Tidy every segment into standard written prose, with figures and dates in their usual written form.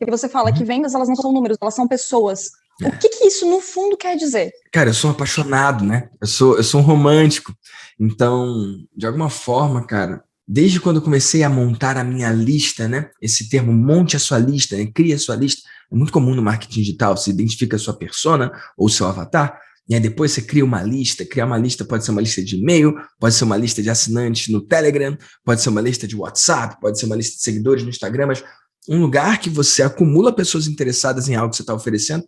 Porque você fala que vendas, elas não são números, elas são pessoas. O que isso, no fundo, quer dizer? Cara, eu sou um apaixonado, né? Eu sou um romântico. Então, de alguma forma, cara, desde quando eu comecei a montar a minha lista, né? Esse termo, monte a sua lista, né? Cria a sua lista. É muito comum no marketing digital, você identifica a sua persona ou seu avatar, e aí depois você cria uma lista. Criar uma lista pode ser uma lista de e-mail, pode ser uma lista de assinantes no Telegram, pode ser uma lista de WhatsApp, pode ser uma lista de seguidores no Instagram, mas um lugar que você acumula pessoas interessadas em algo que você está oferecendo.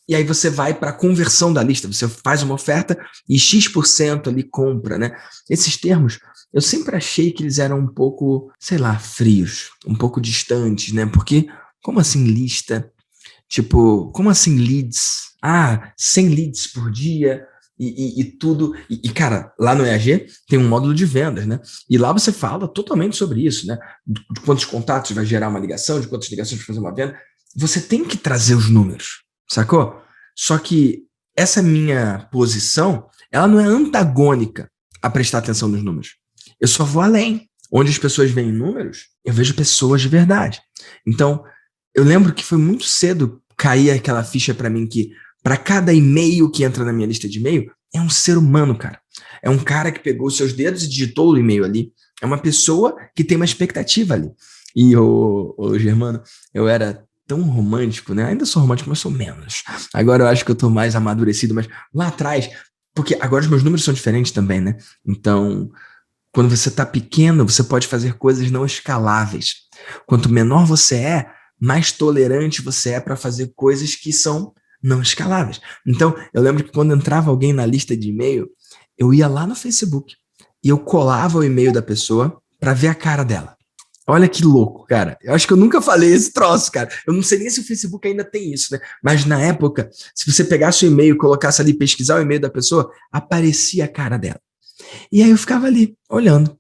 E aí você vai para a conversão da lista, você faz uma oferta e X% ali compra, né? Esses termos, eu sempre achei que eles eram um pouco, sei lá, frios, um pouco distantes, né? Porque, como assim lista? Tipo, como assim leads? 100 leads por dia e tudo. Cara, lá no EAG tem um módulo de vendas, né? E lá você fala totalmente sobre isso, né? De quantos contatos vai gerar uma ligação, de quantas ligações vai fazer uma venda. Você tem que trazer os números. Sacou? Só que essa minha posição, ela não é antagônica a prestar atenção nos números. Eu só vou além. Onde as pessoas veem números, eu vejo pessoas de verdade. Então, eu lembro que foi muito cedo cair aquela ficha para mim que para cada e-mail que entra na minha lista de e-mail, é um ser humano, cara. É um cara que pegou os seus dedos e digitou o e-mail ali. É uma pessoa que tem uma expectativa ali. E, ô Germano, eu era tão romântico, né? Ainda sou romântico, mas sou menos. Agora eu acho que eu tô mais amadurecido, mas lá atrás, porque agora os meus números são diferentes também, né? Então, quando você tá pequeno, você pode fazer coisas não escaláveis. Quanto menor você é, mais tolerante você é para fazer coisas que são não escaláveis. Então, eu lembro que quando entrava alguém na lista de e-mail, eu ia lá no Facebook e eu colava o e-mail da pessoa para ver a cara dela. Olha que louco, cara. Eu acho que eu nunca falei esse troço, cara. Eu não sei nem se o Facebook ainda tem isso, né? Mas na época, se você pegasse o e-mail e colocasse ali, pesquisar o e-mail da pessoa, aparecia a cara dela. E aí eu ficava ali, olhando.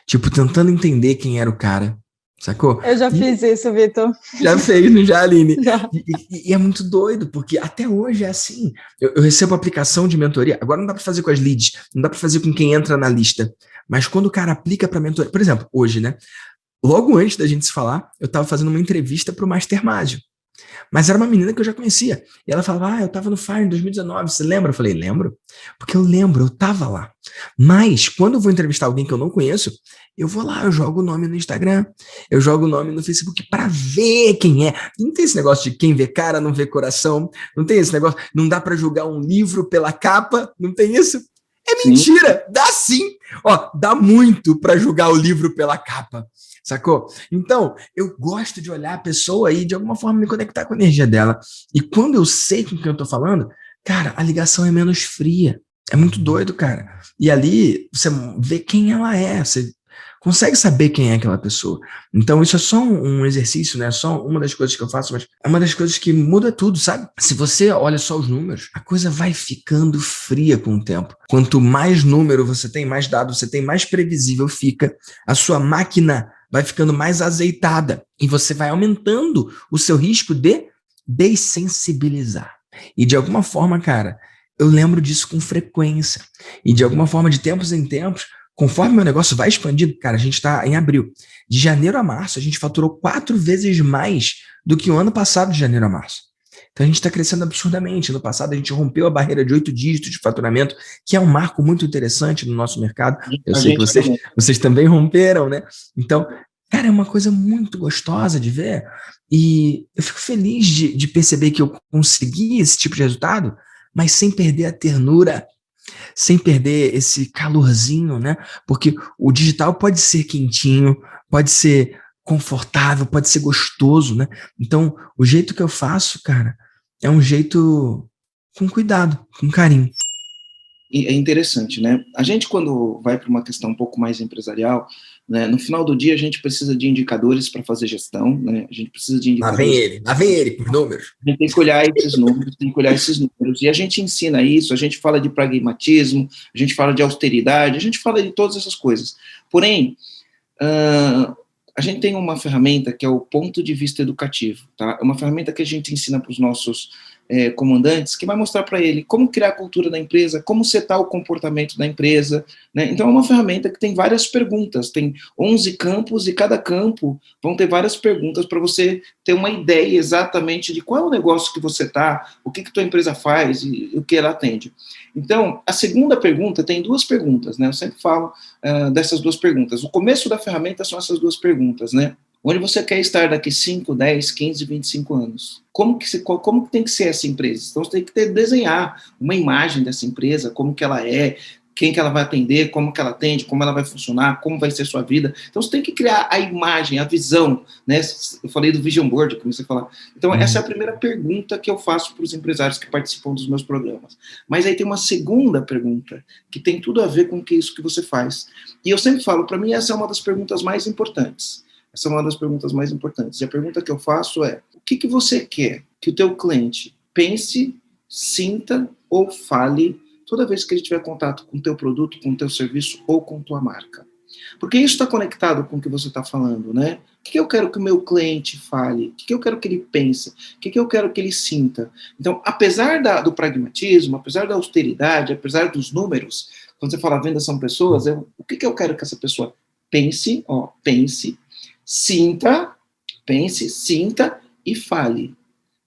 Tipo, tentando entender quem era o cara. Sacou? Eu já fiz isso, Vitor. Já fez, não já, Aline? Já. E é muito doido, porque até hoje é assim. Eu recebo aplicação de mentoria. Agora não dá para fazer com as leads, não dá para fazer com quem entra na lista. Mas quando o cara aplica para mentoria, por exemplo, hoje, né? Logo antes da gente se falar, eu estava fazendo uma entrevista para o Master Mágio. Mas era uma menina que eu já conhecia. E ela falava, eu estava no Fire em 2019, você lembra? Eu falei, lembro. Porque eu lembro, eu estava lá. Mas, quando eu vou entrevistar alguém que eu não conheço, eu vou lá, eu jogo o nome no Instagram, eu jogo o nome no Facebook para ver quem é. Não tem esse negócio de quem vê cara, não vê coração. Não tem esse negócio, não dá para julgar um livro pela capa, não tem isso. É mentira, sim. Dá sim. Ó, dá muito para julgar o livro pela capa. Sacou? Então, eu gosto de olhar a pessoa e, de alguma forma, me conectar com a energia dela. E quando eu sei com quem eu tô falando, cara, a ligação é menos fria. É muito doido, cara. E ali, você vê quem ela é. Você consegue saber quem é aquela pessoa. Então, isso é só um exercício, né? É só uma das coisas que eu faço, mas é uma das coisas que muda tudo, sabe? Se você olha só os números, a coisa vai ficando fria com o tempo. Quanto mais número você tem, mais dados você tem, mais previsível fica. A sua máquina vai ficando mais azeitada e você vai aumentando o seu risco de dessensibilizar. E de alguma forma, cara, eu lembro disso com frequência. E de alguma forma, de tempos em tempos, conforme meu negócio vai expandindo, cara, a gente está em abril. De janeiro a março, a gente faturou 4 vezes mais do que o ano passado, de janeiro a março. Então a gente está crescendo absurdamente. No passado, a gente rompeu a barreira de 8 dígitos de faturamento, que é um marco muito interessante no nosso mercado. Eu sei que vocês também romperam, né? Então, cara, é uma coisa muito gostosa de ver. E eu fico feliz de perceber que eu consegui esse tipo de resultado, mas sem perder a ternura, sem perder esse calorzinho, né? Porque o digital pode ser quentinho, pode ser confortável, pode ser gostoso, né? Então, o jeito que eu faço, cara, é um jeito com cuidado, com carinho. E é interessante, né? A gente, quando vai para uma questão um pouco mais empresarial, né, no final do dia a gente precisa de indicadores para fazer gestão, né? A gente precisa de indicadores. Lá vem ele, por números. A gente tem que olhar esses números, e a gente ensina isso, a gente fala de pragmatismo, a gente fala de austeridade, a gente fala de todas essas coisas. Porém, a gente tem uma ferramenta que é o ponto de vista educativo, tá? É uma ferramenta que a gente ensina para os nossos comandantes, que vai mostrar para ele como criar a cultura da empresa, como setar o comportamento da empresa, né? Então, é uma ferramenta que tem várias perguntas, tem 11 campos, e cada campo vão ter várias perguntas para você ter uma ideia exatamente de qual é o negócio que você está, o que tua empresa faz e o que ela atende. Então, a segunda pergunta tem 2 perguntas, né? Eu sempre falo dessas 2 perguntas. O começo da ferramenta são essas 2 perguntas, né? Onde você quer estar daqui 5, 10, 15, 25 anos? Como que tem que ser essa empresa? Então, você tem que desenhar uma imagem dessa empresa, como que ela é, quem que ela vai atender, como que ela atende, como ela vai funcionar, como vai ser a sua vida. Então, você tem que criar a imagem, a visão, né? Eu falei do Vision Board, comecei a falar. Então, essa é a primeira pergunta que eu faço para os empresários que participam dos meus programas. Mas aí tem uma segunda pergunta, que tem tudo a ver com isso que você faz. E eu sempre falo, para mim, essa é uma das perguntas mais importantes. Essa é uma das perguntas mais importantes. E a pergunta que eu faço é, o que você quer que o teu cliente pense, sinta ou fale toda vez que ele tiver contato com o teu produto, com o teu serviço ou com tua marca? Porque isso está conectado com o que você está falando, né? O que eu quero que o meu cliente fale? O que eu quero que ele pense? O que eu quero que ele sinta? Então, apesar do pragmatismo, apesar da austeridade, apesar dos números, quando você fala venda são pessoas, o que eu quero que essa pessoa pense, pense, sinta e fale,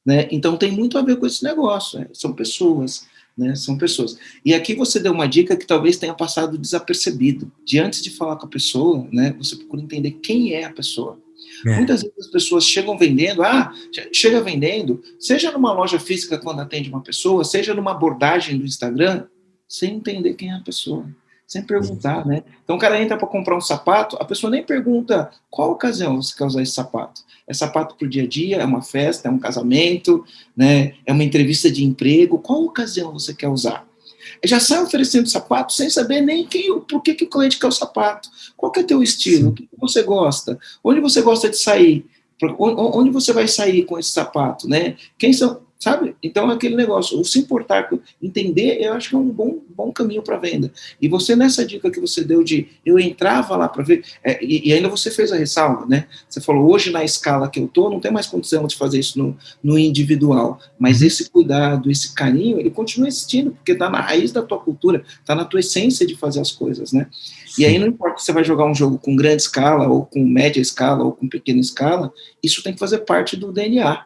né? Então tem muito a ver com esse negócio, né? São pessoas, né? São pessoas. E aqui você deu uma dica que talvez tenha passado desapercebido. De antes de falar com a pessoa, né? Você procura entender quem é a pessoa. Muitas vezes as pessoas chega vendendo, seja numa loja física quando atende uma pessoa, seja numa abordagem do Instagram, sem entender quem é a pessoa. Sem perguntar, né? Então o cara entra para comprar um sapato, a pessoa nem pergunta qual ocasião você quer usar esse sapato. É sapato para o dia a dia, é uma festa, é um casamento, né? É uma entrevista de emprego, qual ocasião você quer usar? Já sai oferecendo sapato sem saber nem por que o cliente quer o sapato. Qual que é o teu estilo? O que você gosta? Onde você gosta de sair? Onde você vai sair com esse sapato, né? Quem são... Sabe? Então, é aquele negócio, o se importar, entender, eu acho que é um bom caminho para venda. E você, nessa dica que você deu de, eu entrava lá para ver, e ainda você fez a ressalva, né? Você falou, hoje na escala que eu estou, não tem mais condição de fazer isso no individual, mas esse cuidado, esse carinho, ele continua existindo, porque está na raiz da tua cultura, está na tua essência de fazer as coisas, né? E aí não importa se você vai jogar um jogo com grande escala, ou com média escala, ou com pequena escala, isso tem que fazer parte do DNA.